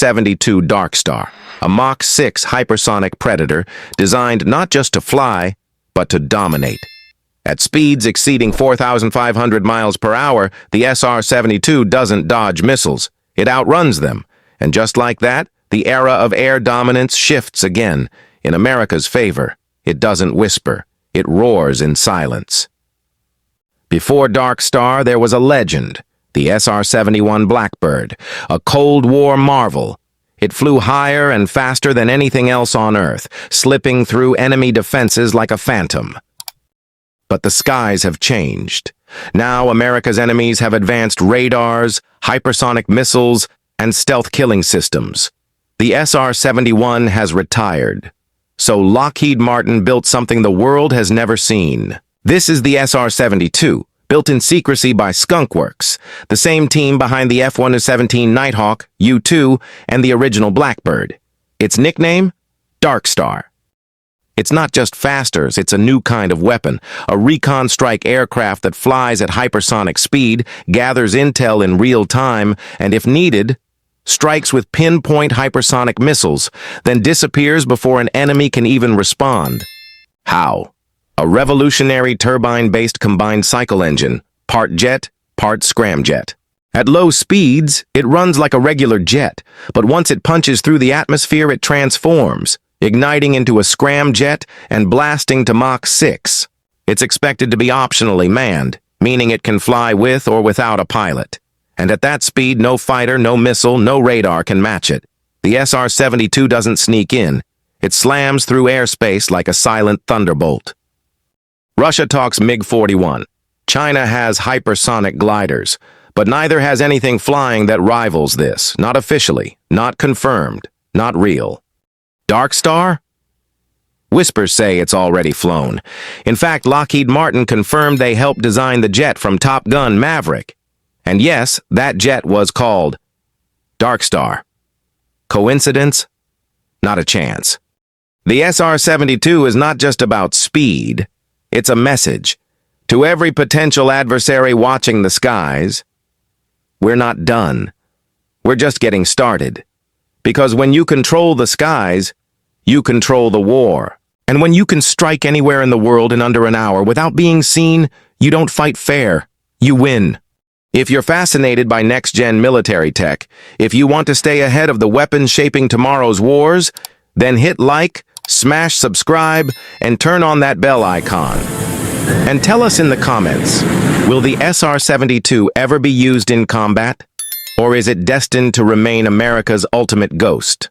SR-72 Darkstar, a Mach 6 hypersonic predator designed not just to fly, but to dominate. At speeds exceeding 4,500 miles per hour, the SR-72 doesn't dodge missiles. It outruns them. And just like that, the era of air dominance shifts again, in America's favor. It doesn't whisper. It roars in silence. Before Darkstar, there was a legend, the SR-71 Blackbird, a Cold War marvel. It flew higher and faster than anything else on Earth, slipping through enemy defenses like a phantom. But the skies have changed. Now America's enemies have advanced radars, hypersonic missiles, and stealth killing systems. The SR-71 has retired. So Lockheed Martin built something the world has never seen. This is the SR-72, built in secrecy by Skunk Works, the same team behind the F-117 Nighthawk, U-2, and the original Blackbird. Its nickname? Darkstar. It's not just faster, it's a new kind of weapon, a recon strike aircraft that flies at hypersonic speed, gathers intel in real time, and if needed, strikes with pinpoint hypersonic missiles, then disappears before an enemy can even respond. How? A revolutionary turbine-based combined cycle engine, part jet, part scramjet. At low speeds, it runs like a regular jet, but once it punches through the atmosphere, it transforms, igniting into a scramjet and blasting to Mach 6. It's expected to be optionally manned, meaning it can fly with or without a pilot. And at that speed, no fighter, no missile, no radar can match it. The SR-72 doesn't sneak in. It slams through airspace like a silent thunderbolt. Russia talks MiG-41. China has hypersonic gliders, but neither has anything flying that rivals this. Not officially, not confirmed, not real. Darkstar? Whispers say it's already flown. In fact, Lockheed Martin confirmed they helped design the jet from Top Gun Maverick. And yes, that jet was called Darkstar. Coincidence? Not a chance. The SR-72 is not just about speed. It's a message. To every potential adversary watching the skies, we're not done. We're just getting started. Because when you control the skies, you control the war. And when you can strike anywhere in the world in under an hour without being seen, you don't fight fair. You win. If you're fascinated by next-gen military tech, if you want to stay ahead of the weapons shaping tomorrow's wars, then hit like, smash subscribe, and turn on that bell icon. And tell us in the comments, will the SR-72 ever be used in combat? Or is it destined to remain America's ultimate ghost?